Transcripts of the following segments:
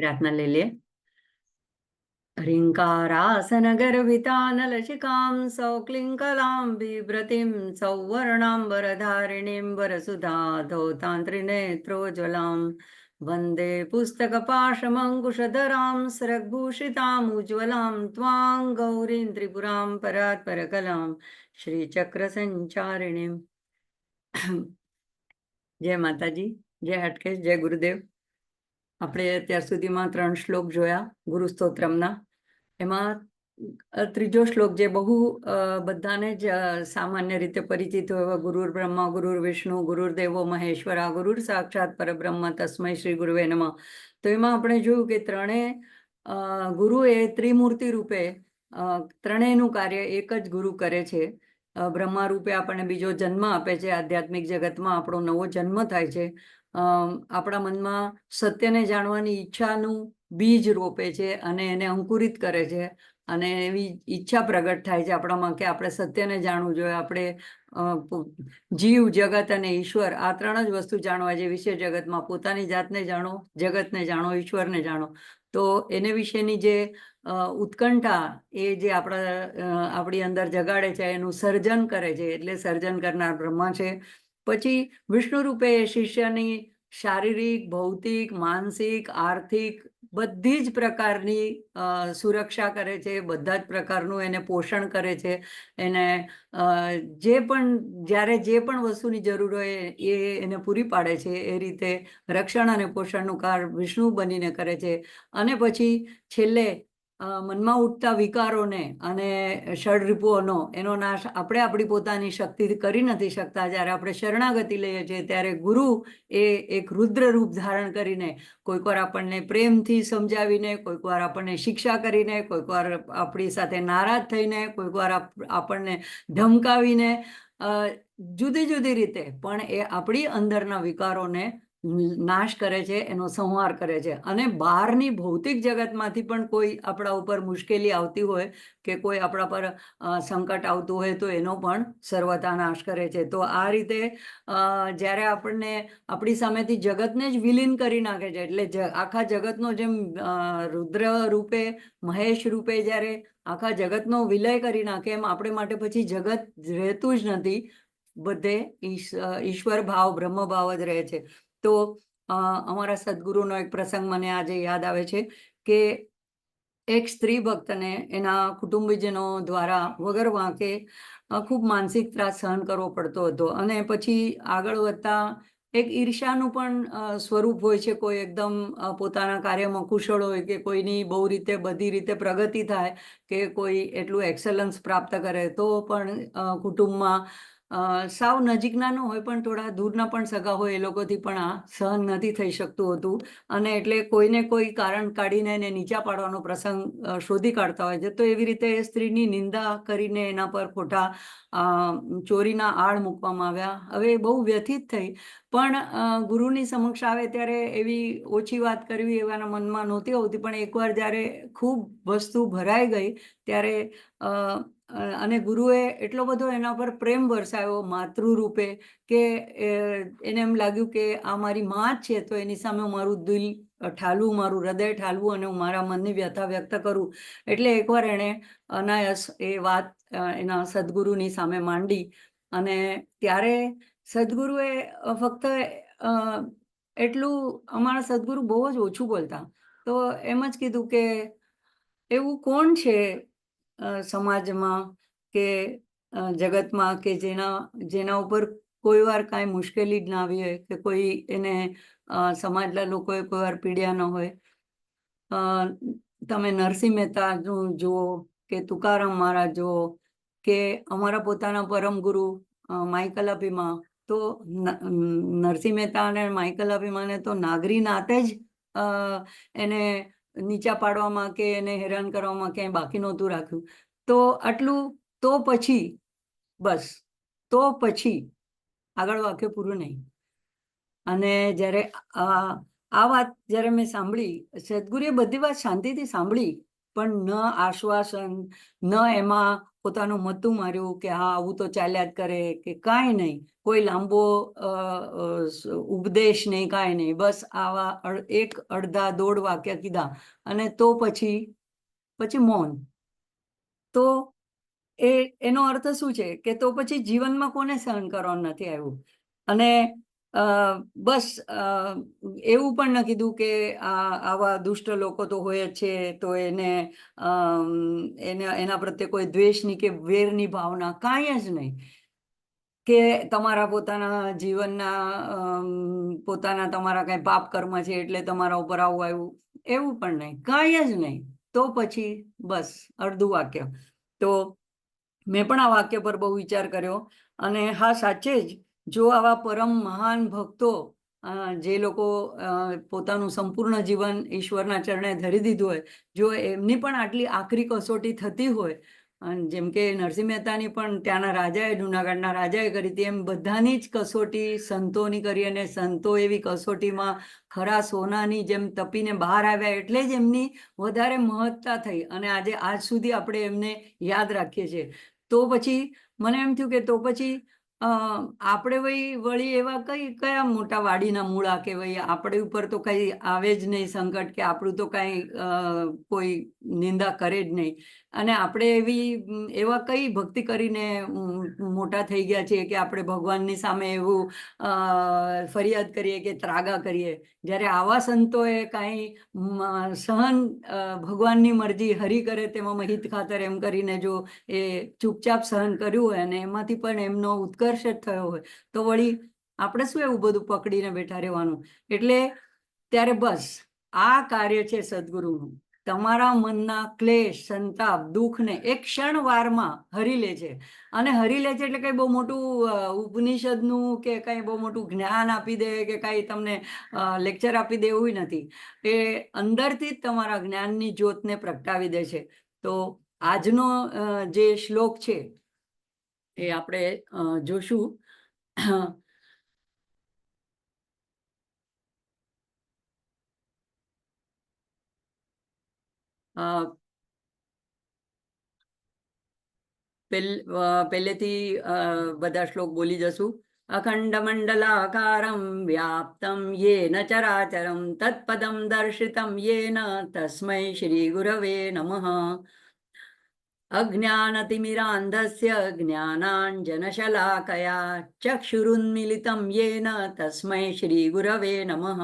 प्रार्थना ले लिए। ह्रीङ्कारासनगर्भितानलशिखां सौक्लिङ्कलां बिभ्रतीं सौवर्णाम्बरधारिणीं वरसुधाधौतान्त्रिनेत्रोज्ज्वलां वन्दे पुस्तकपाशमङ्कुशधरां स्रग्भूषितामुज्ज्वलां त्वां गौरीं त्रिपुरां परात्परकलां श्रीचक्रसञ्चारिणीम्। जय माताजी, जय हटकेश, जय गुरुदेव। આપણે અત્યાર સુધીમાં 3 શ્લોક જોયા ગુરુ સ્તોત્રમના. એમાં ત્રીજો શ્લોક જે બહુ બધાને જ સામાન્ય રીતે પરિચિત હોય, ગુરુર બ્રહ્મા ગુરુર વિષ્ણુ ગુરુર્દેવો મહેશ્વરા ગુરુર સાક્ષાત પરબ્રહ્મ તસ્મૈ શ્રી ગુરુવે નમઃ. તો એમાં આપણે જોયું કે ગુરુ એ ત્રિમૂર્તિ રૂપે ત્રણેયનું કાર્ય એક જ ગુરુ કરે છે. બ્રહ્મા રૂપે આપણને બીજો જન્મ આપે છે, આધ્યાત્મિક જગતમાં આપણો નવો જન્મ થાય છે. આપણા મનમાં સત્યને જાણવાની ઈચ્છાનું બીજ રોપે છે અને એને અંકુરિત કરે છે, અને એવી ઈચ્છા પ્રગટ થાય છે આપણામાં કે આપણે સત્યને જાણવું જોઈએ. આપણે જીવ, જગત અને ઈશ્વર આ 3 જ વસ્તુ જાણવા જેવી છે જગતમાં. પોતાની જાતને જાણો, જગતને જાણો, ઈશ્વરને જાણો. તો એને વિશેની જે ઉત્કંઠા એ જે આપણી અંદર જગાડે છે, એનું સર્જન કરે છે, એટલે સર્જન કરનાર બ્રહ્મા છે. પછી વિષ્ણુ રૂપે શિષ્યની શારીરિક, ભૌતિક, માનસિક, આર્થિક બધી જ પ્રકારની સુરક્ષા કરે છે, બધા જ પ્રકારનું એને પોષણ કરે છે. એને જ્યારે જે પણ વસ્તુની જરૂર હોય એ એને પૂરી પાડે છે. એ રીતે રક્ષણ અને પોષણનું કાર્ય વિષ્ણુ બનીને કરે છે. અને પછી છેલ્લે મનમાં ઉઠતા વિકારોને અને ષડરીપુઓનો એનો નાશ આપણે આપણી પોતાની શક્તિથી કરી નથી શકતા. જ્યારે આપણે શરણાગતિ લઈએ છીએ ત્યારે ગુરુ એ એક રુદ્ર રૂપ ધારણ કરીને કોઈક વાર આપણને પ્રેમથી સમજાવીને, કોઈક વાર આપણને શિક્ષા કરીને, કોઈક વાર આપણી સાથે નારાજ થઈને, કોઈક વાર આપણને ધમકાવીને, જુદી જુદી રીતે પણ એ આપણી અંદરના વિકારોને નાશ કરે છે, એનો સંહાર કરે છે. અને બહારની ભૌતિક જગતમાંથી પણ કોઈ આપણા ઉપર મુશ્કેલી આવતી હોય કે કોઈ આપણા પર સંકટ આવતું હોય તો એનો પણ સર્વથા નાશ કરે છે. તો આ રીતે જ્યારે આપણને આપણી સામેથી જગતને જ વિલીન કરી નાખે છે, એટલે આખા જગતનો જેમ રુદ્ર રૂપે, મહેશ રૂપે જ્યારે આખા જગતનો વિલય કરી નાખે, એમ આપણે માટે પછી જગત રહેતું જ નથી. બધે ઈશ્વર ભાવ, બ્રહ્મ ભાવ જ રહે છે. તો અમારા સદગુરુનો એક પ્રસંગ મને આજે યાદ આવે છે કે એક સ્ત્રી ભક્તને એના કુટુંબીજનો દ્વારા વગર વાંકે ખૂબ માનસિક ત્રાસ સહન કરવો પડતો હતો. અને પછી આગળ વધતા એક ઈર્ષાનું પણ સ્વરૂપ હોય છે. કોઈ એકદમ પોતાના કાર્યમાં કુશળ હોય કે કોઈની બહુ રીતે બધી રીતે પ્રગતિ થાય કે કોઈ એટલું એક્સલન્સ પ્રાપ્ત કરે તો પણ કુટુંબમાં સાવ નજીકના ન હોય પણ થોડા દૂરના પણ સગા હોય એ લોકોથી પણ આ સહન નથી થઈ શકતું હતું. અને એટલે કોઈને કોઈ કારણ કાઢીને એને નીચા પાડવાનો પ્રસંગ શોધી કાઢતા હોય છે. તો એવી રીતે સ્ત્રીની નિંદા કરીને એના પર ખોટા ચોરીના આળ મૂકવામાં આવ્યા. હવે બહુ વ્યથિત થઈ, પણ ગુરુની સમક્ષ આવે ત્યારે એવી ઓછી વાત કરવી એવાના મનમાં નહોતી હોતી. પણ એકવાર જ્યારે ખૂબ વસ્તુ ભરાઈ ગઈ ત્યારે અને ગુરુએ એટલો બધો એના પર પ્રેમ વરસાવ્યો માતૃ રૂપે કે એને એમ લાગ્યું કે આ મારી માં જ છે, તો એની સામે મારું દિલ ઠાલવું, મારું હૃદય ઠાલવું અને હું મારા મનની વ્યથા વ્યક્ત કરું. એટલે એકવાર એણે અનાયાસ એ વાત એના સદગુરુની સામે માંડી. અને ત્યારે સદગુરુએ ફક્ત એટલું, અમારા સદગુરુ બહુ જ ઓછું બોલતા, તો એમ જ કીધું કે એવું કોણ છે સમાજમાં કે જગતમાં કે જેના ઉપર કોઈ વાર કાંઈ મુશ્કેલી જ ના આવી હોય કે કોઈ એને સમાજના લોકોએ કોઈ વાર પીડ્યા ન હોય. તમે નરસિંહ મહેતાનું જુઓ કે તુકારામ મહારાજ જુઓ કે અમારા પોતાના પરમ ગુરુ માઈકલ અભિમા. તો નરસિંહ મહેતા અને માઈકલ અભિમાને તો નાગરી નાતે જ એને નીચા પાડવામાં કે એને હેરાન કરવામાં ક્યાંય બાકી નહોતું રાખ્યું. તો આટલું, તો પછી બસ, તો પછી આગળ વાક્ય પૂરું નહીં. અને જ્યારે આ વાત જ્યારે મેં સાંભળી, સદગુરુએ બધી વાત શાંતિથી સાંભળી, પણ ન આશ્વાસન, ન એમાં પોતાનું મતું માર્યું કે હા આવું તો ચાલ્યા જ કરે, કે કાંઈ નહીં, કોઈ લાંબો ઉપદેશ નહીં, કાંઈ નહીં, બસ આવા એક અડધા દોઢ વાક્ય કીધા અને તો પછી મૌન. તો એનો અર્થ શું છે કે તો પછી જીવનમાં કોને સહન કરવાનું નથી આવ્યું. અને બસ એવું પણ ન કીધું કે આવા દુષ્ટ લોકો તો હોય જ છે, તો એના પ્રત્યે કોઈ દ્વેષની કે વેરની ભાવના કાંઈ જ નહીં, કે તમારા પોતાના જીવનના પોતાના તમારા કાંઈ પાપ કર્મ છે એટલે તમારા ઉપર આવું આવ્યું, એવું પણ નહીં, કાંઈ જ નહીં. તો પછી બસ અડધું વાક્ય. તો મેં પણ આ વાક્ય પર બહુ વિચાર કર્યો અને હા, સાચે જ જો આવા પરમ મહાન ભક્તો, જે લોકો પોતાનું સંપૂર્ણ જીવન ઈશ્વરના ચરણે ધરી દીધું હોય, જો એમની પણ આટલી આકરી કસોટી થતી હોય, જેમ કે નરસિંહ મહેતાની પણ ત્યાંના રાજાએ, જૂનાગઢના રાજાએ કરી હતી, એમ બધાની જ કસોટી સંતોની કરી, અને સંતો એવી કસોટીમાં ખરા સોનાની જેમ તપીને બહાર આવ્યા, એટલે જ એમની વધારે મહત્તા થઈ અને આજે આજ સુધી આપણે એમને યાદ રાખીએ છીએ. તો પછી મને એમ થયું કે તો પછી આપણે વળી એવા કયા મોટા વાડીના મૂળા કે ભાઈ આપણે ઉપર તો કંઈ આવે જ નહીં સંકટ, કે આપણું તો કાંઈ કોઈ નિંદા કરે જ નહીં, અને આપણે એવા કઈ ભક્તિ કરીને મોટા થઈ ગયા છીએ કે આપણે ભગવાનની સામે એવું ફરિયાદ કરીએ કે ત્રાગા કરીએ, જ્યારે આવા સંતોએ કાંઈ સહન ભગવાનની મરજી હરી કરે તેમાં હિત ખાતર એમ કરીને જો એ ચૂપચાપ સહન કર્યું હોય અને એમાંથી પણ એમનો ઉત્કર્ષ જ થયો હોય, તો વળી આપણે શું એવું બધું પકડીને બેઠા રહેવાનું. એટલે ત્યારે બસ આ કાર્ય છે સદગુરુનું, તમારા મનના ક્લેશ, સંતાપ, દુઃખને એક ક્ષણવારમાં હરી લે છે. અને હરી લે છે એટલે કંઈ બહુ મોટું ઉપનિષદનું કે કંઈ બહુ મોટું જ્ઞાન આપી દે કે કંઈ તમને લેક્ચર આપી દે એવું નથી, એ અંદરથી જ તમારા જ્ઞાનની જ્યોતને પ્રગટાવી દે છે. તો આજનો જે શ્લોક છે એ આપણે જોશું. પહેલેથી બધા શ્લોક બોલી જશું. અખંડ મંડલાકારમ વ્યાપ્તમ યેન ચરાચરમ તત્પદમ દર્શિતમ યેન તસ્મૈ શ્રી ગુરવે નમઃ. અજ્ઞાનતિમિરાંધસ્ય જ્ઞાનાંજનશલાકયા ચક્ષુરુન્મિલિतं યેન તસ્મૈ શ્રી ગુરવે નમઃ.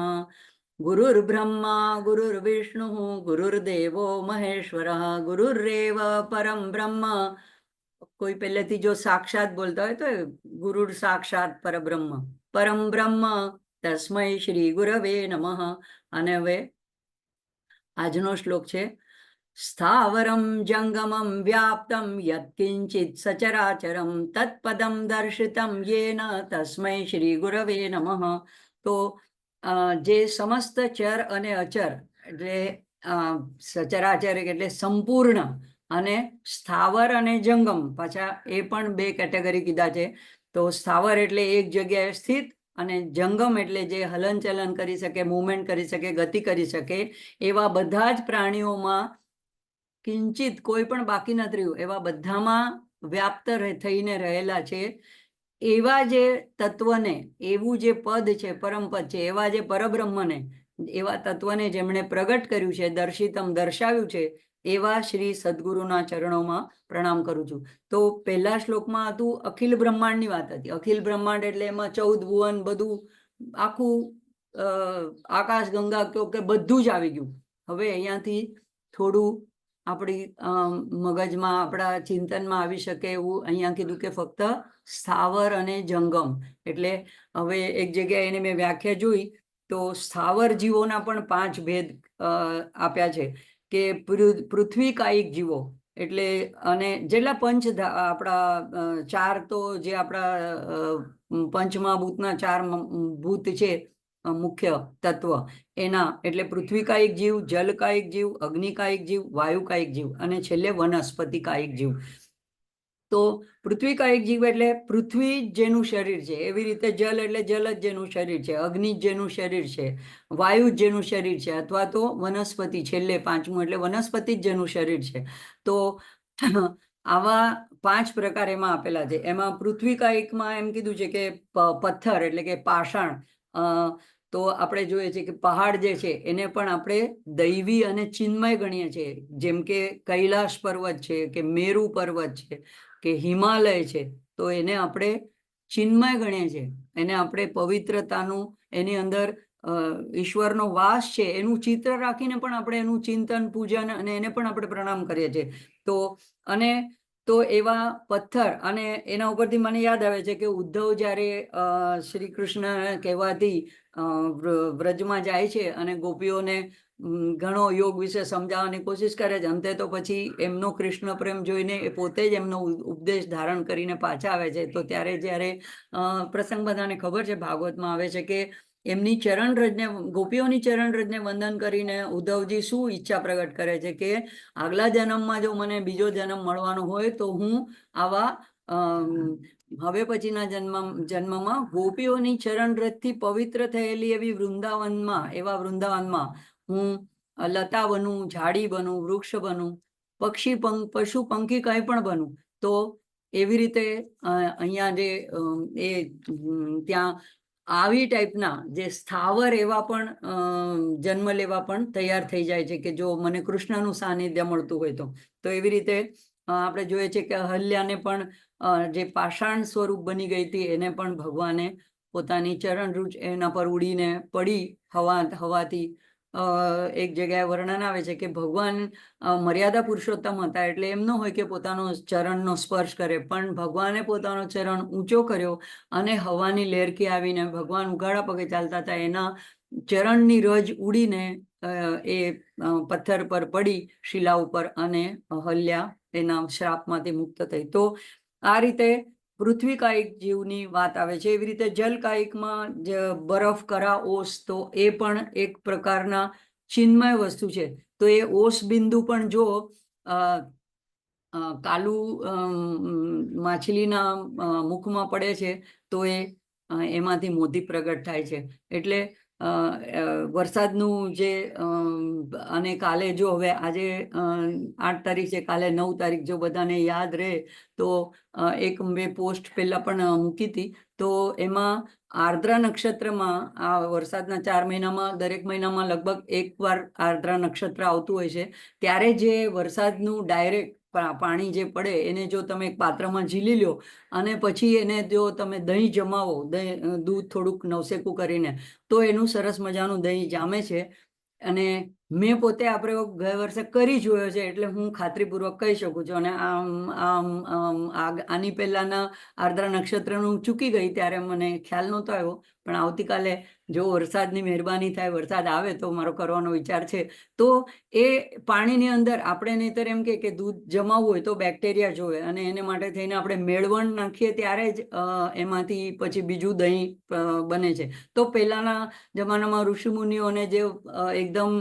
ગુરુર્બ્રહ્મા ગુરુર્વિષ્ણુઃ ગુરુર્દેવો મહેશ્વરઃ ગુરુરેવ પરમ બ્રહ્મ. કોઈ પહેલેથી જો સાક્ષાત બોલતા હોય તો ગુરુર સાક્ષાત પરબ્રહ્મ, પરમ બ્રહ્મ તસ્મૈ શ્રી ગુરવે નમઃ. અને હવે આજનો શ્લોક છે. સ્થાવરમ જંગમમ વ્યાપ્તમ યત્કિંચિત સચરાચરમ તત્પદમ દર્શિતમ યેન તસ્મૈ શ્રી ગુરવે નમઃ. તો જે સમસ્ત ચર અને અચર એટલે સચરાચર એટલે સંપૂર્ણ, અને સ્થાવર અને જંગમ, પાછા એ પણ બે કેટેગરી કીધા છે. તો સ્થાવર એટલે એક જગ્યાએ સ્થિત, અને જંગમ એટલે જે હલનચલન કરી શકે, મૂવમેન્ટ કરી શકે, ગતિ કરી શકે, એવા બધા જ પ્રાણીઓમાં કિંચિત કોઈ પણ બાકી નથી રહ્યું, એવા બધામાં વ્યાપ્ત થઈને રહેલા છે. એવા જે તત્વને, એવું જે પદ છે, પરમપદ છે, એવા જે પરબ્રહ્મને, એવા તત્વને જેમણે પ્રગટ કર્યું છે, દર્શિતમ દર્શાવ્યું છે, એવા શ્રી સદગુરુના ચરણોમાં પ્રણામ કરું છું. તો પહેલા શ્લોકમાં હતું અખિલ બ્રહ્માંડની વાત હતી. અખિલ બ્રહ્માંડ એટલે એમાં 14 ભુવન, બધું આખું આકાશ ગંગા કે બધું જ આવી ગયું. હવે અહીંયાથી થોડું આપણી મગજમાં, આપણા ચિંતનમાં આવી શકે એવું અહીંયા કીધું કે ફક્ત સ્થાવર અને જંગમ. એટલે હવે એક જગ્યાએ એને મેં વ્યાખ્યા જોઈ તો સ્થાવર જીવોના પણ 5 ભેદ આપ્યા છે, કે પૃથ્વી કાયિક જીવો એટલે, અને જેટલા પંચ આપણા 4 તો જે આપણા પંચમહાભૂતના 4 ભૂત છે, મુખ્ય તત્વ એના, એટલે પૃથ્વી કાયિક જીવ, જલ કાયિક જીવ, અગ્નિ કાયિક જીવ, વાયુ કાયિક જીવ, અને છેલ્લે વનસ્પતિ કાયિક જીવ. તો પૃથ્વી કાયિક જીવ એટલે પૃથ્વી જેનું શરીર છે, એવી રીતે જલ એટલે જલ જ જેનું શરીર છે, અગ્નિ જેનું શરીર છે, વાયુ જેનું શરીર છે, અથવા તો વનસ્પતિ છેલ્લે 5મું એટલે વનસ્પતિ જ જેનું શરીર છે. તો આવા 5 પ્રકાર એમાં આપેલા છે. એમાં પૃથ્વીકાયિકમાં એમ કીધું છે કે પથ્થર એટલે કે પાષાણ, તો આપણે જોઈએ છીએ કે પહાડ જે છે એને પણ આપણે દૈવી અને ચિન્મય ગણીએ છીએ. જેમ કે કૈલાશ પર્વત છે કે મેરુ પર્વત છે કે હિમાલય છે, તો એને આપણે ચિન્મય ગણીએ છીએ. એને આપણે પવિત્રતાનું, એની અંદર ઈશ્વરનો વાસ છે એનું ચિત્ર રાખીને પણ આપણે એનું ચિંતન, પૂજન અને એને પણ આપણે પ્રણામ કરીએ છીએ. તો એવા પથ્થર, અને એના ઉપરથી મને યાદ આવે છે કે ઉદ્ધવ જ્યારે શ્રી કૃષ્ણ કહેવાથી વ્રજમાં જાય છે અને ગોપીઓને ઘણો યોગ વિશે સમજાવવાની કોશિશ કરે છે. અંતે તો પછી એમનો કૃષ્ણ પ્રેમ જોઈને એ પોતે જ એમનો ઉપદેશ ધારણ કરીને પાછા આવે છે. તો ત્યારે જ્યારે પ્રસંગ બધાને ખબર છે, ભાગવતમાં આવે છે કે એમની ચરણરજને, ગોપીઓની ચરણરજને વંદન કરીને ઉદ્ધવજી શું ઈચ્છા પ્રગટ કરે છે કે આગલા જન્મમાં જો મને બીજો જન્મ મળવાનો હોય તો હું આવા હવે પછીના જન્મમાં ગોપીઓની ચરણરજથી પવિત્ર થયેલી એવી એવા વૃંદાવનમાં હું લતા બનું, ઝાડી બનું, વૃક્ષ બનું, પશુ પંખી કંઈ પણ બનું. તો એવી રીતે અહીંયા જે ત્યાં આવી ટાઈપના જે સ્થાવર એવા પણ જન્મ લેવા પણ તૈયાર થઈ જાય છે કે જો મને કૃષ્ણનું સાનિધ્ય મળતું હોય તો એવી રીતે આપણે જોઈએ છીએ કે અહલ્યાને પણ જે પાષાણ સ્વરૂપ બની ગઈ હતી એને પણ ભગવાને પોતાની ચરણરૂજ એના પર ઉડીને પડી હવાથી. એક જગ્યાએ વર્ણન આવે છે કે ભગવાન મર્યાદા પુરુષોત્તમ હતા, એટલે એમ ન હોય કે પોતાનો ચરણનો સ્પર્શ કરે, પણ ભગવાને પોતાનો ચરણ ઊંચો કર્યો અને હવાની લહેરકી આવીને ભગવાન ઉઘાડા પગે ચાલતા હતા, એના ચરણની રજ ઉડીને એ પથ્થર પર પડી, શિલા ઉપર, અને અહલ્યા એના શ્રાપમાંથી મુક્ત થઈ. તો આ રીતે પૃથ્વીકાયિક જીવની વાત આવે છે. એવી રીતે જલકાયિકમાં બરફ, કરા, ઓસ, તો એ પણ એક પ્રકારના ચિન્મય વસ્તુ છે. તો એ ઓસ બિંદુ પણ જો કાલુ માછલીના મુખમાં પડે છે તો એમાંથી મોતી પ્રગટ થાય છે. એટલે વરસાદનું જે અને કાલે જો હવે આજે 8 તારીખ છે, કાલે 9 તારીખ જો બધાને યાદ રહે તો એક મેં પોસ્ટ પહેલા પણ મૂકી હતી. તો એમાં આર્દ્રા નક્ષત્રમાં આ વરસાદના 4 મહિનામાં દરેક મહિનામાં લગભગ એકવાર આર્દ્રા નક્ષત્ર આવતું હોય છે. ત્યારે જે વરસાદનું ડાયરેક્ટ પાણી જે પડે એને જો તમે એક પાત્રમાં ઝીલી લો અને પછી એને જો તમે દહીં જમાવો, દૂધ થોડુંક નવસેકું કરીને, તો એનું સરસ મજાનું દહીં જામે છે. અને મેં પોતે આ પ્રયોગ ગયા વર્ષે કરી જોયો છે, એટલે હું ખાતરીપૂર્વક કહી શકું છું. અને આની પહેલાના આર્દ્રા નક્ષત્રનું ચૂકી ગઈ ત્યારે મને ખ્યાલ નહોતો આવ્યો, પણ આવતીકાલે જો વરસાદની મહેરબાની થાય, વરસાદ આવે તો મારો કરવાનો વિચાર છે. તો એ પાણીની અંદર આપણે નહીંતર એમ કે દૂધ જમાવવું હોય તો બેક્ટેરિયા જોવે, અને એને માટે થઈને આપણે મેળવણ નાખીએ ત્યારે જ એમાંથી પછી બીજું દહીં બને છે. તો પહેલાના જમાનામાં ઋષિમુનિઓને જે એકદમ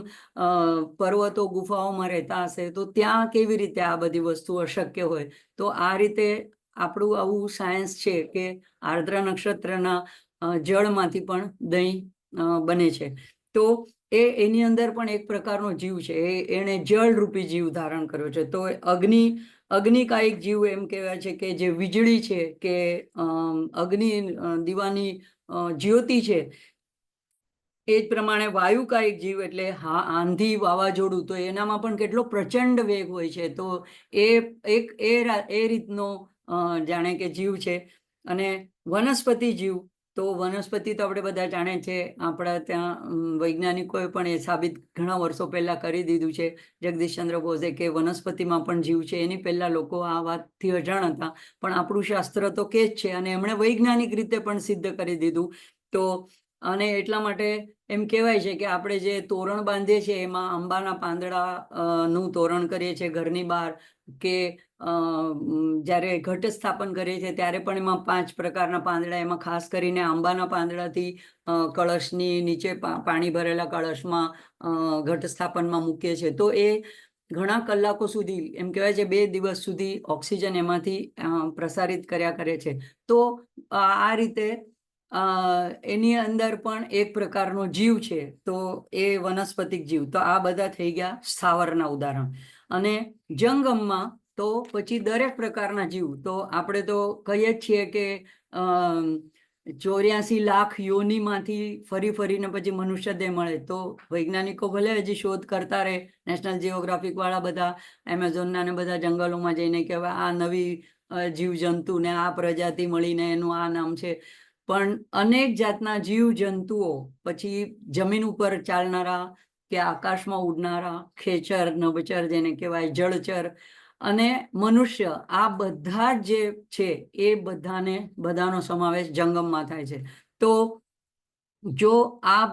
પર્વતો, ગુફાઓમાં રહેતા હશે તો ત્યાં કેવી રીતે આ બધી વસ્તુ અશક્ય હોય. તો આ રીતે આપણું આવું સાયન્સ છે કે આર્દ્રા નક્ષત્રના જળમાંથી પણ દહીં બને છે. તો એની અંદર પણ એક પ્રકારનો જીવ છે, એણે જળરૂપી જીવ ધારણ કર્યો છે. તો અગ્નિકાયિક જીવ એમ કહેવાય છે કે જે વીજળી છે કે અગ્નિ દીવાની જ્યોતિ છે. એ જ પ્રમાણે વાયુકાયિક જીવ એટલે આંધી, વાવાઝોડું, તો એનામાં પણ કેટલો પ્રચંડ વેગ હોય છે. તો એ રીતનો જાણે કે જીવ છે. અને વનસ્પતિ જીવ, તો વનસ્પતિ તો આપણે બધા જાણે છે, આપણા ત્યાં વૈજ્ઞાનિકોએ પણ એ સાબિત ઘણા વર્ષો પહેલા કરી દીધું છે. જગદીશચંદ્ર બોઝે કે વનસ્પતિમાં પણ જીવ છે. એની પહેલા લોકો આ વાતથી અજાણ હતા, પણ આપણું શાસ્ત્ર તો કે જ છે, અને એમણે વૈજ્ઞાનિક રીતે પણ સિદ્ધ કરી દીધું. તો અને એટલા માટે એમ કહેવાય છે કે આપણે જે તોરણ બાંધીએ છીએ એમાં આંબાના પાંદડાનું તોરણ કરીએ છીએ ઘરની બહાર, કે જ્યારે ઘટ સ્થાપન કરીએ છીએ ત્યારે પણ એમાં 5 પ્રકારના પાંદડા, એમાં ખાસ કરીને આંબાના પાંદડાથી કળશની નીચે પાણી ભરેલા કળશમાં ઘટ સ્થાપનમાં મૂકીએ છીએ. તો એ ઘણા કલાકો સુધી, એમ કહેવાય છે 2 દિવસ સુધી ઓક્સિજન એમાંથી પ્રસારિત કર્યા કરે છે. તો આ રીતે એની અંદર પણ એક પ્રકારનો જીવ છે. તો એ વનસ્પતિક જીવ. તો આ બધા થઈ ગયા સ્થાવરના ઉદાહરણ. અને જંગમમાં તો પછી દરેક પ્રકારના જીવ, તો આપણે તો કહીએ જ છીએ કે 84 લાખ યોનિમાંથી ફરી ફરીને પછી મનુષ્ય દેહ મળે. તો વૈજ્ઞાનિકો ભલે હજી શોધ કરતા રહે, નેશનલ જીઓગ્રાફિક વાળા બધા એમેઝોનના ને બધા જંગલોમાં જઈને કે હવે આ નવી જીવજંતુ ને આ પ્રજાતિ મળીને એનું આ નામ છે, પણ અનેક જાતના જીવ જંતુઓ, પછી જમીન ઉપર ચાલનારા કે આકાશમાં ઉડનારા, ખેચર, નભચર જેને કહેવાય, જળચર, અને મનુષ્ય, આ બધા જે છે એ બધાનો સમાવેશ જંગમમાં થાય છે. તો જો આ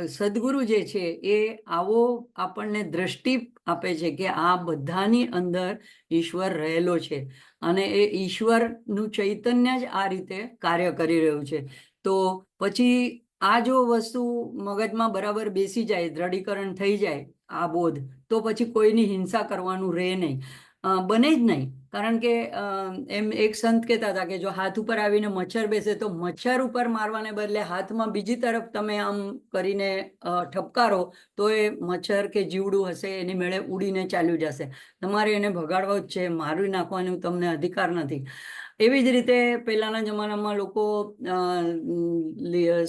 સદગુરુ જે છે એ આવો આપણને દ્રષ્ટિ આપે છે કે આ બધાની અંદર ઈશ્વર રહેલો છે, અને એ ઈશ્વરનું ચૈતન્ય જ આ રીતે કાર્ય કરી રહ્યું છે. તો પછી આ જો વસ્તુ મગજમાં બરાબર બેસી જાય, દ્રઢીકરણ થઈ જાય આ બોધ, તો પછી કોઈની હિંસા કરવાનું રહે નહીં, બને જ નહીં. કારણ કે એમ એક સંત કહેતા હતા કે જો હાથ ઉપર આવીને મચ્છર બેસે તો મચ્છર ઉપર મારવાને બદલે હાથમાં બીજી તરફ તમે આમ કરીને ઠપકારો તો એ મચ્છર કે જીવડું હશે એની મેળે ઉડીને ચાલ્યું જશે. તમારે એને ભગાડવો જ છે, મારી નાખવાનું તમને અધિકાર નથી. એવી જ રીતે પહેલાના જમાનામાં લોકો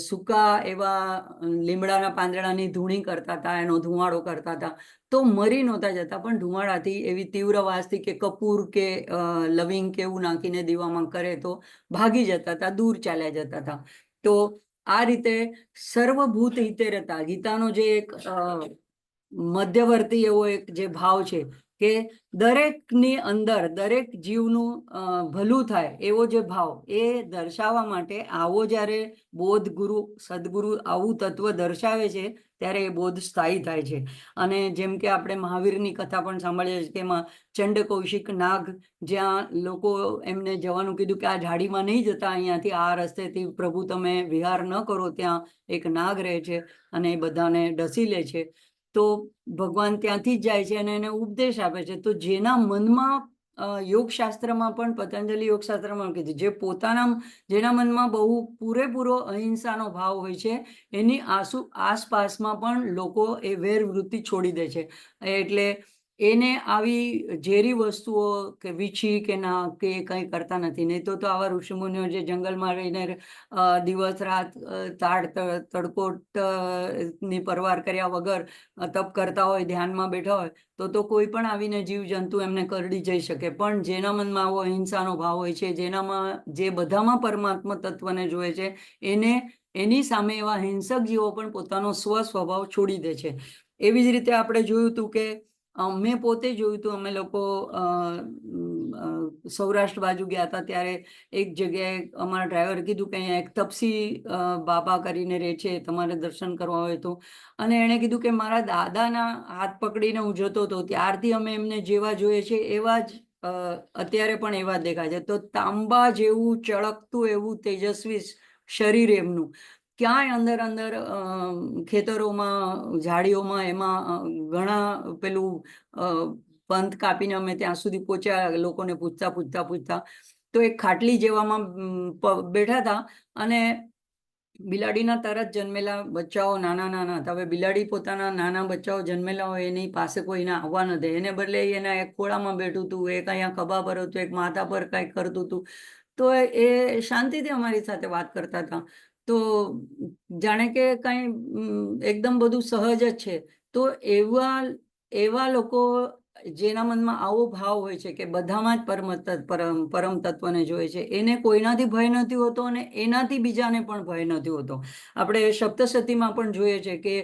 સૂકા એવા લીમડાના પાંદડાની ધૂણી કરતા હતા, એનો ધુમાડો કરતા હતા, તો મરી નહોતા જતા, પણ ધુમાડાથી એવી તીવ્ર વાસથી કે કપૂર કે લવિંગ કે એવું નાખીને દીવામાં કરે તો ભાગી જતા હતા, દૂર ચાલ્યા જતા હતા. તો આ રીતે સર્વભૂત હિતે રતા, ગીતાનો જે એક મધ્યવર્તી એવો એક જે ભાવ છે કે દરેકની અંદર દરેક જીવનું ભલું થાય એવો જે ભાવ, એ દર્શાવવા માટે આવો જ્યારે બોધ ગુરુ સદગુરુ આવું તત્વ દર્શાવે છે ત્યારે એ બોધ સ્થાયી થાય છે. અને જેમ કે આપણે મહાવીરની કથા પણ સાંભળીએ છીએ કે એમાં ચંડ કૌશિક નાગ, જ્યાં લોકો એમને જવાનું કીધું કે આ ઝાડીમાં નહીં જતા, અહીંયાથી આ રસ્તેથી પ્રભુ તમે વિહાર ન કરો, ત્યાં એક નાગ રહે છે અને એ બધાને ડસી લે છે. તો ભગવાન ત્યાંથી જ જાય છે અને એને ઉપદેશ આપે છે. તો જેના મનમાં યોગશાસ્ત્રમાં પણ, પતંજલિ યોગશાસ્ત્રમાં કીધું, જેના મનમાં બહુ પૂરેપૂરો અહિંસાનો ભાવ હોય છે, એની આસપાસમાં પણ લોકો એ વેરવૃત્તિ છોડી દે છે. એટલે એને આવી ઝેરી વસ્તુઓ કે વીછી કે ના કે કંઈ કરતા નથી. નહીં તો આવા ઋષિમુનિઓ જે જંગલમાં રહીને દિવસ રાત તડકોટ ની પરવાર કર્યા વગર તપ કરતા હોય, ધ્યાનમાં બેઠા હોય, તો કોઈ પણ આવીને જીવજંતુ એમને કરડી જઈ શકે. પણ જેના મનમાં આવો અહિંસાનો ભાવ હોય છે, જે બધામાં પરમાત્મા તત્વને જોવે છે, એની સામે એવા હિંસક જીવો પણ પોતાનો સ્વભાવ છોડી દે છે. એવી જ રીતે આપણે જોયું હતું કે મેં પોતે જોયું હતું, અમે લોકો સૌરાષ્ટ્ર બાજુ ગયા હતા ત્યારે એક જગ્યાએ અમારા ડ્રાઈવરે કીધું કે અહીંયા એક તપસી બાબા કરીને રહે છે, તમારે દર્શન કરવા હોય તો. અને એણે કીધું કે મારા દાદાના હાથ પકડીને હું જતો હતો, ત્યારથી અમે એમને જેવા જોઈએ છે એવા જ અત્યારે પણ એવા દેખાય છે. તો તાંબા જેવું ચળકતું એવું તેજસ્વી શરીર એમનું, ક્યાંય અંદર ખેતરોમાં, ઝાડીઓમાં, એમાં ઘણા પેલું પંથ કાપીને અમે ત્યાં સુધી પહોંચ્યા, લોકોને પૂછતા. તો એક ખાટલી જેવામાં બેઠા હતા અને બિલાડીના તરત જન્મેલા બચ્ચાઓ નાના હતા. હવે બિલાડી પોતાના નાના બચ્ચાઓ જન્મેલા હોય એની પાસે કોઈને આવવા ન દે, એને બદલે એના એક ખોળામાં બેઠું હતું, એક અહીંયા ખભા પર હતું, એક માથા પર કંઈક કરતું હતું. તો એ શાંતિથી અમારી સાથે વાત કરતા હતા. તો જાણે કે કંઈ એકદમ બધું સહજ જ છે. તો એવા લોકો જેના મનમાં આવો ભાવ હોય છે કે બધામાં જ પરમ તત્વને જોઈએ છે, એને કોઈનાથી ભય નથી હોતો અને એનાથી બીજાને પણ ભય નથી હોતો. આપણે સપ્તસતીમાં પણ જોઈએ છે કે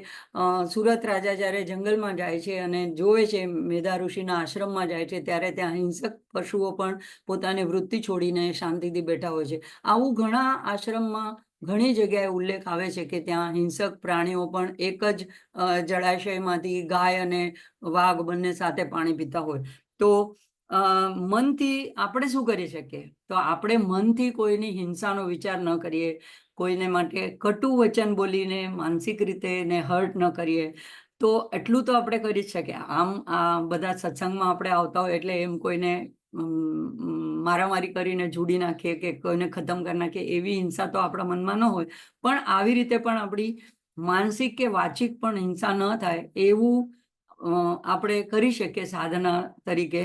સુરત રાજા જ્યારે જંગલમાં જાય છે અને જોવે છે, મેધા ઋષિના આશ્રમમાં જાય છે, ત્યારે ત્યાં હિંસક પશુઓ પણ પોતાની વૃત્તિ છોડીને શાંતિથી બેઠા હોય છે. આવું ઘણા આશ્રમમાં ઘણી જગ્યાએ ઉલ્લેખ આવે છે કે ત્યાં હિંસક પ્રાણીઓ પણ એક જ જળાશયમાંથી ગાય અને વાઘ બંને સાથે પાણી પીતા હોય. તો મનથી આપણે શું કરી શકીએ? તો આપણે મનથી કોઈની હિંસાનો વિચાર ન કરીએ, કોઈને માટે કટુ વચન બોલીને માનસિક રીતે એને હર્ટ ન કરીએ. તો એટલું તો આપણે કરી જ શકીએ. આમ આ બધા સત્સંગમાં આપણે આવતા હોય એટલે એમ કોઈને મારામારી કરીને જુડી નાખીએ કે કોઈને ખતમ કરી નાખીએ, એવી હિંસા તો આપણા મનમાં ન હોય. પણ આવી રીતે પણ આપણી માનસિક કે વાચિક પણ હિંસા ન થાય એવું આપણે કરી શકીએ સાધના તરીકે.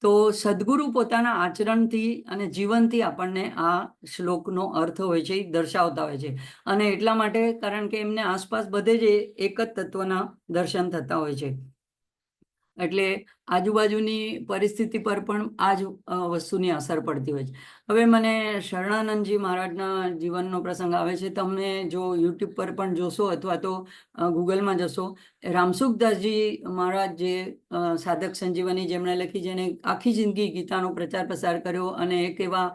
તો સદગુરુ પોતાના આચરણથી અને જીવનથી આપણને આ શ્લોકનો અર્થ હોય છે એ દર્શાવતા હોય છે. અને એટલા માટે કારણ કે એમને આસપાસ બધે જ એક જ તત્વના દર્શન થતા હોય છે, એટલે આજુબાજુની પરિસ્થિતિ પર પણ આ જ વસ્તુની અસર પડતી હોય છે. હવે મને શરણાનંદજી મહારાજના જીવનનો પ્રસંગ આવે છે. તમે જો યુટ્યુબ પર પણ જોશો અથવા તો ગૂગલમાં જશો, રામસુખદાસજી મહારાજ જે સાધક સંજીવની જેમણે લખી, જેને આખી જિંદગી ગીતાનો પ્રચાર પ્રસાર કર્યો, અને એક એવા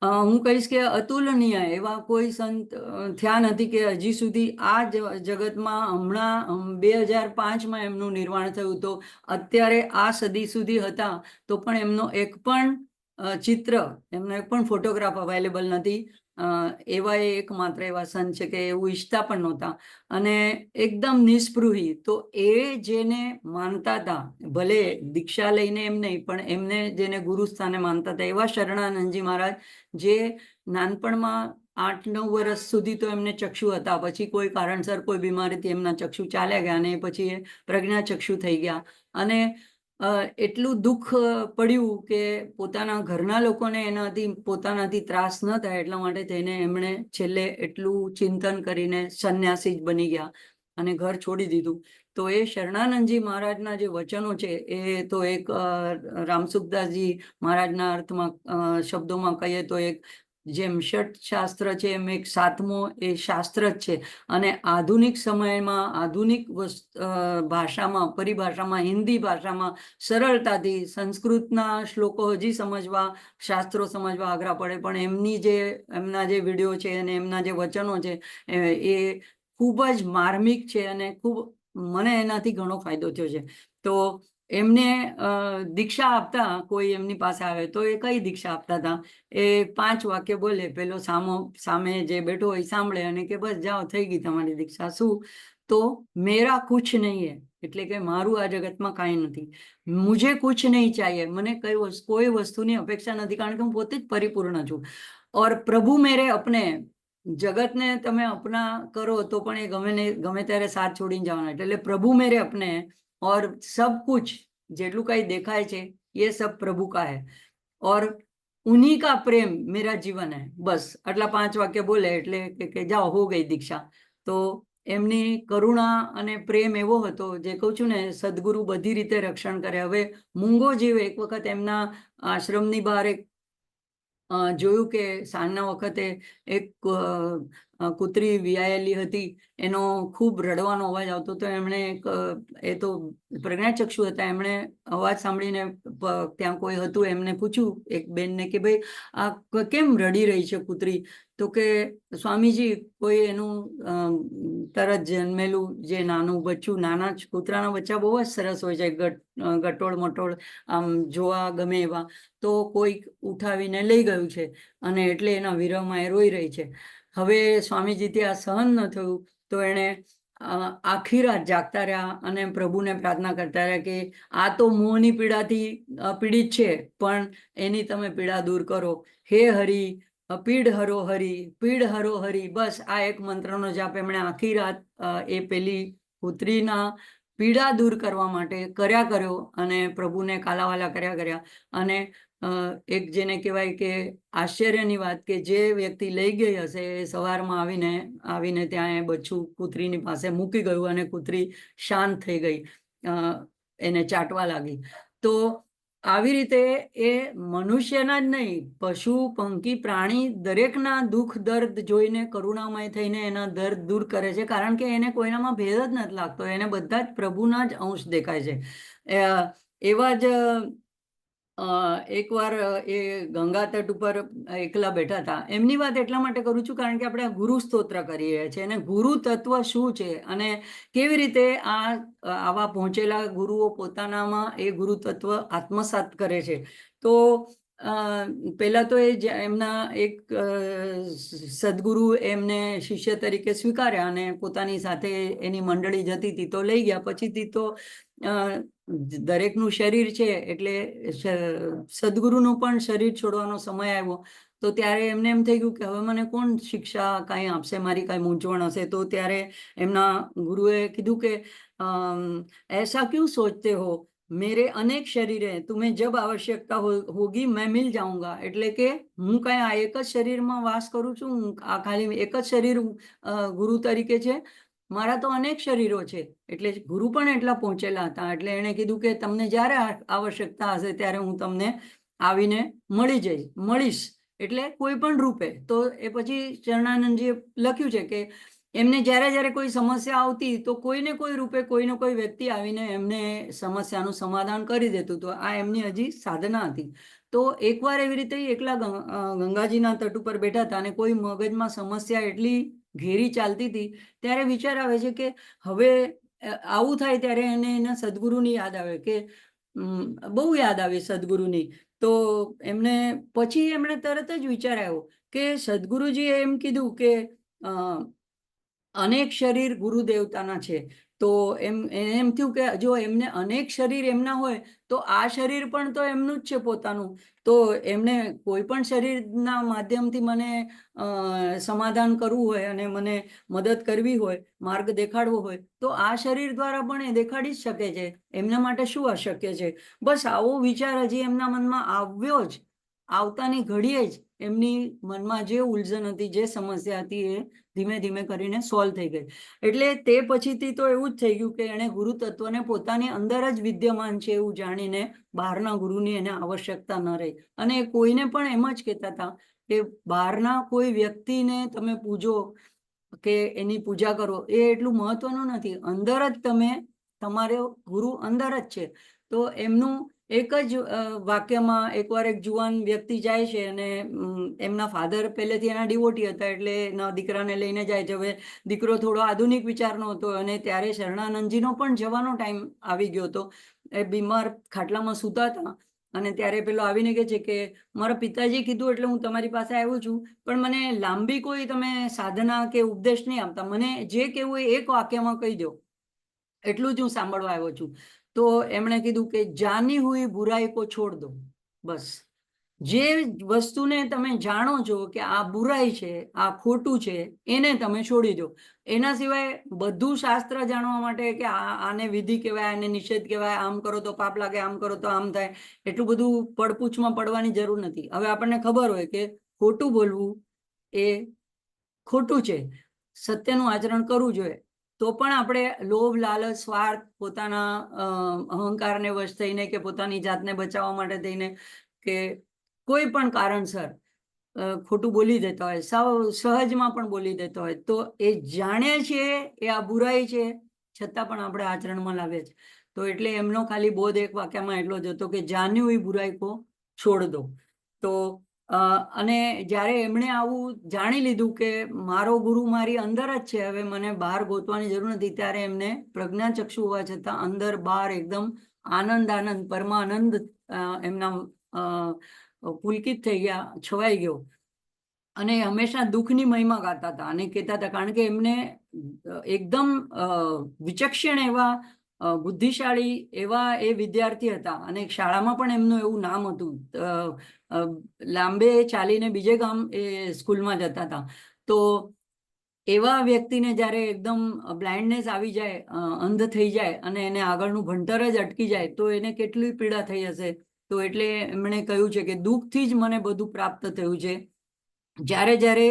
હું કહીશ કે અતુલનીય એવા કોઈ સંત થયા નથી કે હજી સુધી આ જગતમાં હમણાં 2005માં એમનું નિર્વાણ થયું, તો અત્યારે આ સદી સુધી હતા તો પણ એમનો એક પણ ચિત્ર, એમનો એક પણ ફોટોગ્રાફ અવેલેબલ નથી. એવા એકમાત્ર એવા સંત છે કે એવું ઈચ્છતા પણ નહોતા, અને એકદમ નિસ્પૃહી. તો એ જેને માનતા હતા, ભલે દીક્ષા લઈને એમ નહીં, પણ એમને જેને ગુરુ સ્થાને માનતા હતા, એવા શરણાનંદજી મહારાજ, જે નાનપણમાં 8-9 વર્ષ સુધી તો એમને ચક્ષુ હતા, પછી કોઈ કારણસર કોઈ બીમારીથી એમના ચક્ષુ ચાલ્યા ગયા, અને પછી એ પ્રજ્ઞાચક્ષુ થઈ ગયા. અને એટલું દુઃખ પડ્યું કે પોતાના ઘરના લોકોને એનાથી પોતાનાથી ત્રાસ ન થાય એટલા માટે થઈને એમણે છેલ્લે એટલું ચિંતન કરીને સંન્યાસી જ બની ગયા અને ઘર છોડી દીધું. તો એ શરણાનંદજી મહારાજના જે વચનો છે એ તો એક રામસુખદાસજી મહારાજના અર્થમાં શબ્દોમાં કહીએ તો એક જેમ ષટ શાસ્ત્ર છે એમ એક 7મો એ શાસ્ત્ર જ છે. અને આધુનિક સમયમાં આધુનિક ભાષામાં, પરિભાષામાં, હિન્દી ભાષામાં સરળતાથી સંસ્કૃતના શ્લોકો હજી સમજવા, શાસ્ત્રો સમજવા આગ્રહ પડે, પણ એમના જે વિડીયો છે અને એમના જે વચનો છે એ ખૂબ જ માર્મિક છે, અને ખૂબ મને એનાથી ઘણો ફાયદો થયો છે. તો એમને દીક્ષા આપતા, કોઈ એમની પાસે આવે તો એ કઈ દીક્ષા આપતા હતા, એ 5 વાક્ય બોલે, પેલો સામે જે બેઠો હોય સાંભળે અને કે બસ જાઓ, થઈ ગઈ તમારી દીક્ષા. શું? તો મેરા કુછ નહીં હે, એટલે કે મારું આ જગતમાં કાંઈ નથી, મુझे कुछ नहीं चाहिए, મને કોઈ વસ્તુની અપેક્ષા નથી, કારણ કે હું પોતે જ પરિપૂર્ણ છું. ઓર પ્રભુ મેરે અપને, જગતને તમે અપના કરો તો પણ એ ગમે ત્યારે સાથ છોડીને જવાના, એટલે પ્રભુ મેરે અપને, ઓર સબ કુછ જેટલું કઈ દેખાય છે એ સબ પ્રભુ કા હૈ, ઓર ઉन्हीं का પ્રેમ મેરા જીવન હૈ. બસ આટલા 5 વાક્ય બોલે એટલે કે જાઓ, હો ગઈ દીક્ષા. તો એમની કરુણા અને પ્રેમ એવો હતો, જે કહું છું ને, સદગુરુ બધી રીતે રક્ષણ કરે. હવે મૂંગો જીવ એક વખત એમના આશ્રમની બહાર એક જોયું કે સાંજના વખતે એક કૂતરી વિયાયેલી હતી, એનો ખૂબ રડવાનો અવાજ આવતો હતો. એમણે એ તો પ્રજ્ઞાચક્ષુ હતા, એમણે અવાજ સાંભળીને ત્યાં કોઈ હતું એમને પૂછ્યું એક બેનને કે ભાઈ આ કેમ રડી રહી છે કૂતરી? તો કે સ્વામીજી, કોઈ એનું તરત જન્મેલું જે નાનું બચ્ચું, નાના કૂતરાના બચ્ચા બહુ જ સરસ હોય છે, ગટોળ મટોળ, આમ જોવા ગમે એવા, તો કોઈક ઉઠાવીને લઈ ગયું છે અને એટલે એના વિરહમાં એ રોઈ રહી છે. હવે સ્વામીજીથી આ સહન ન થયું, તો એણે આખી રાત જાગતા રહ્યા અને પ્રભુને પ્રાર્થના કરતા રહ્યા કે આ તો મોહની પીડાથી પીડિત છે, પણ એની તમે પીડા દૂર કરો. હે હરિ, પીડ હરો હરિ, પીડ હરો હરિ. બસ આ એક મંત્રનો જાપ એમણે આખી રાત એ પેલી પુત્રીના પીડા દૂર કરવા માટે કર્યો, અને પ્રભુને કાલાવાલા કર્યા. અને એક જેને કહેવાય કે આશ્ચર્યની વાત, કે જે વ્યક્તિ લઈ ગઈ હશે એ સવારમાં આવીને ત્યાં એ બચ્ચું કૂતરીની પાસે મૂકી ગયું, અને કૂતરી શાંત થઈ ગઈ, એને ચાટવા લાગી. તો આવી રીતે એ મનુષ્યના જ નહીં, પશુ પંખી પ્રાણી દરેકના દુઃખ દર્દ જોઈને કરુણામય થઈને એના દર્દ દૂર કરે છે, કારણ કે એને કોઈનામાં ભેદ જ નથી લાગતો, એને બધા જ પ્રભુના જ અંશ દેખાય છે. એવા જ એકવાર એ ગંગા તટ ઉપર એકલા બેઠા હતા. એમની વાત એટલા માટે કરું છું કારણ કે આપણે ગુરુ સ્તોત્ર કરી રહ્યા છીએ, અને ગુરુ તત્વ શું છે અને કેવી રીતે આવા પહોંચેલા ગુરુઓ પોતાનામાં એ ગુરુ તત્વ આત્મસાત કરે છે. તો પહેલા તો એમના એક સદગુરુ એમને શિષ્ય તરીકે સ્વીકાર્યા અને પોતાની સાથે એની મંડળી જતી હતી તો લઈ ગયા. પછીથી તો દરેકનું શરીર છે એટલે સદગુરુનું પણ શરીર છોડવાનો સમય આવ્યો, તો ત્યારે એમને એમ થઈ ગયું કે હવે મને કોણ શિક્ષા કાંઈ આપશે, મારી કાંઈ મૂંઝવણ હશે. તો ત્યારે એમના ગુરુએ કીધું કે એસા ક્યું સોચતે હો મેરે અનેક શરીર હૈ, तुम्हें जब आवश्यकता होगी मैं मिल जाऊंगा, એટલે કે હું કઈ આ એક જ શરીરમાં વાસ કરું છું, આ ખાલી એક જ શરીર ગુરુ તરીકે છે, મારા તો અનેક શરીરો છે. એટલે ગુરુ પણ એટલા પહોંચેલા હતા. એટલે એણે કીધું કે તમને જ્યારે આવશ્યકતા હશે ત્યારે હું તમને આવીને મળીશ, એટલે કોઈ પણ રૂપે. તો એ પછી ચરણાનંદજીએ લખ્યું છે કે એમને જ્યારે જ્યારે કોઈ સમસ્યા આવતી તો કોઈને કોઈ રૂપે કોઈને કોઈ વ્યક્તિ આવીને એમને સમસ્યાનું સમાધાન કરી દેતું. તો આ એમની હજી સાધના હતી. તો એકવાર એવી રીતે એકલા ગંગાજીના તટ ઉપર બેઠા હતા અને કોઈ મગજમાં સમસ્યા એટલી ઘેરી ચાલતી હતી, ત્યારે વિચાર આવે છે કે હવે આવું થાય ત્યારે એને એના સદગુરુની યાદ આવે કે બહુ યાદ આવે સદગુરુની. તો એમને પછી એમણે તરત જ વિચાર આવ્યો કે સદગુરુજીએ એમ કીધું કે અનેક શરીર ગુરુદેવતાના છે. તો એમ થયું કે જો એમને અનેક શરીર એમના હોય તો આ શરીર પણ તો એમનું જ છે પોતાનું. તો એમને કોઈ પણ શરીરના માધ્યમથી મને સમાધાન કરવું હોય અને મને મદદ કરવી હોય, માર્ગ દેખાડવો હોય, તો આ શરીર દ્વારા પણ એ દેખાડી જ શકે છે. એમના માટે શું અશક્ય છે? બસ આવો વિચાર હજી એમના મનમાં આવ્યો જ, આવતાની ઘડીએ જ એમની મનમાં જે ઉલઝન હતી, જે સમસ્યા હતી, એ ધીમે ધીમે કરીને સોલ્વ થઈ ગઈ. એટલે તે પછીથી તો એવું જ થઈ ગયું કે એણે ગુરુ તત્વને પોતાની અંદર જ વિદ્યમાન છે એવું જાણીને બહારના ગુરુની એને આવશ્યકતા ન રહી. અને કોઈને પણ એમ જ કહેતા હતા કે બહારના કોઈ વ્યક્તિને તમે પૂજો કે એની પૂજા કરો એ એટલું મહત્વનું નથી, અંદર જ તમારો ગુરુ અંદર જ છે. તો એમનું એક જ વાક્યમાં એકવાર એક જુવાન વ્યક્તિ જાય છે અને એમના ફાધર પહેલેથી એના ડિવોટી હતા, એટલે એના દીકરાને લઈને જાય છે. હવે દીકરો થોડો આધુનિક વિચારનો હતો અને ત્યારે શરણાનંદજીનો પણ જવાનો ટાઈમ આવી ગયો હતો. એ બીમાર ખાટલામાં સૂતા હતા અને ત્યારે પેલો આવીને કહે છે કે મારા પિતાજી કીધું એટલે હું તમારી પાસે આવ્યો છું, પણ મને લાંબી કોઈ તમે સાધના કે ઉપદેશ નહીં આપતા, મને જે કહેવું એ એક વાક્યમાં કહી દો, એટલું જ હું સાંભળવા આવ્યો છું. તો એમણે કીધું કે જાની હુઈ બુરાઈ કો છોડ દો. બસ જે વસ્તુને તમે જાણો છો કે આ બુરાઈ છે, આ ખોટું છે, એને તમે છોડી દો. એના સિવાય બધું શાસ્ત્ર જાણવા માટે કે આને વિધિ કહેવાય, આને નિષેધ કહેવાય, આમ કરો તો પાપ લાગે, આમ કરો તો આમ થાય, એટલું બધું પડપૂછમાં પડવાની જરૂર નથી. હવે આપણને ખબર હોય કે ખોટું બોલવું એ ખોટું છે, સત્યનું આચરણ કરવું જોઈએ, તો પણ આપણે લોભ, લાલચ, સ્વાર્થ, પોતાના અહંકારને વશ થઈને કે પોતાની જાતને બચાવવા માટે થઈને કે કોઈ પણ કારણસર ખોટું બોલી દેતા હોય, સાવ સહજમાં પણ બોલી દેતા હોય, તો એ જાણે છે એ આ બુરાઈ છે, છતાં પણ આપણે આચરણમાં લાવીએ છીએ. તો એટલે એમનો ખાલી બોધ એક વાક્યમાં એટલો જ હતો કે જાન્યું એ બુરાઈ કો છોડ દો. તો અને જ્યારે એમણે આવું જાણી લીધું કે મારો ગુરુ મારી અંદર જ છે, હવે મને બહાર ગોતવાની જરૂર નથી, ત્યારે એમને પ્રજ્ઞાચક્ષુ હોવા છતાં અંદર બહાર એકદમ આનંદ પરમાનંદ એમના પુલકિત થઈ ગયા, છવાઈ ગયો. અને હંમેશા દુઃખની મહિમા ગાતા હતા અને કહેતા હતા, કારણ કે એમને એકદમ વિચક્ષણ એવા બુદ્ધિશાળી એવા એ વિદ્યાર્થી હતા અને શાળામાં પણ એમનું એવું નામ હતું. લાંબે ચાલીને બીજે ગામ એ સ્કૂલમાં જતા હતા. તો એવા વ્યક્તિને જ્યારે એકદમ બ્લાઇન્ડનેસ આવી જાય, અંધ થઈ જાય અને એને આગળનું ભણતર જ અટકી જાય, તો એને કેટલી પીડા થઈ હશે. તો એટલે એમણે કહ્યું છે કે દુઃખથી જ મને બધું પ્રાપ્ત થયું છે. જ્યારે જ્યારે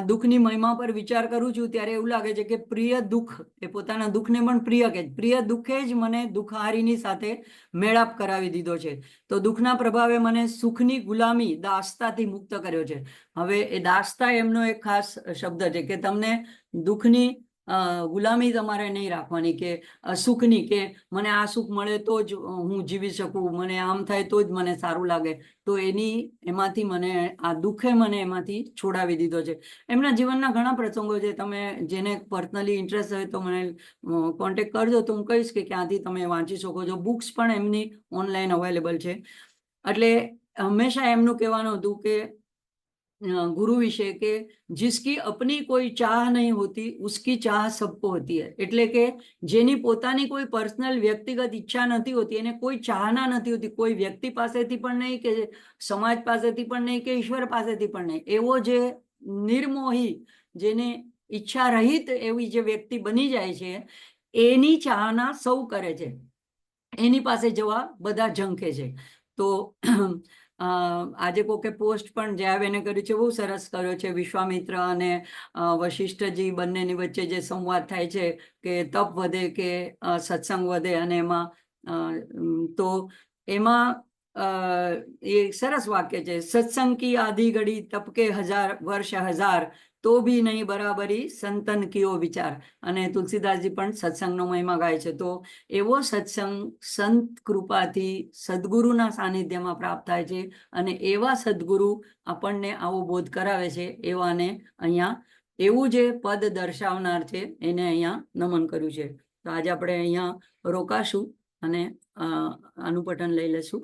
દુઃખની મહિમા પર વિચાર કરું છું ત્યારે એવું લાગે છે કે પ્રિય દુઃખ, એ પોતાના દુઃખને પણ પ્રિય કે પ્રિય દુઃખે જ મને દુઃખહારીની સાથે મેળાપ કરાવી દીધો છે. તો દુઃખના પ્રભાવે મને સુખની ગુલામી, દાસતાથી મુક્ત કર્યો છે. હવે એ દાસતા એમનો એક ખાસ શબ્દ છે કે તમને દુઃખની ગુલામી તમારે નહીં રાખવાની, કે સુખની, કે મને આ સુખ મળે તો જ હું જીવી શકું, મને આમ થાય તો જ મને સારું લાગે. તો એમાંથી મને આ દુઃખે મને એમાંથી છોડાવી દીધો છે. એમના જીવનના ઘણા પ્રસંગો છે, તમે જેને પર્સનલી ઇન્ટરેસ્ટ હોય તો મને કોન્ટેક્ટ કરજો, તો હું કહીશ કે ક્યાંથી તમે વાંચી શકો છો. બુક્સ પણ એમની ઓનલાઈન અવેલેબલ છે. એટલે હંમેશા એમનું કહેવાનું હતું કે गुरु विषय के जिसकी अपनी कोई चाह नहीं होती उसकी चाह सबको होती है. એટલે કે જેની પોતાની કોઈ પર્સનલ વ્યક્તિગત ઈચ્છા નથી હોતી, એને કોઈ ચાહના નથી હોતી, કોઈ વ્યક્તિ પાસેથી પણ નહીં, કે સમાજ પાસેથી પણ નહીં, કે ઈશ્વર પાસેથી પણ નહીં, એવો જે નિર્મોહી, જેને ઈચ્છા રહિત એવી જે વ્યક્તિ બની જાય છે, એની ચાહના સૌ કરે છે. એની પાસે જવા બધા ઝંખે છે. તો આજે કોકે પોસ્ટ પણ જયાબેને કર્યું છે, બહુ સરસ કર્યો છે. વિશ્વામિત્ર અને વશિષ્ઠજી બંનેની વચ્ચે જે સંવાદ થાય છે કે તપ વધે કે સત્સંગ વધે, અને તો એમાં એ સરસ વાક્ય છે, સત્સંગ કી આધી ઘડી તપ કે 1000 વર્ષ 1000 તો ભી નહીં બરાબરી સંતન કયો વિચાર. અને તુલસીદાસજી પણ સત્સંગનો મહિમા ગાય છે. તો એવો સત્સંગ સંત કૃપાથી સદગુરુના સાનિધ્યમાં પ્રાપ્ત થાય છે, અને એવા સદગુરુ આપણને આવો બોધ કરાવે છે. એવાને અહીંયા એવું જે પદ દર્શાવનાર છે એને અહીંયા નમન કર્યું છે. તો આજે આપણે અહીંયા રોકાશું અને આનું પઠન લઈ લેશું.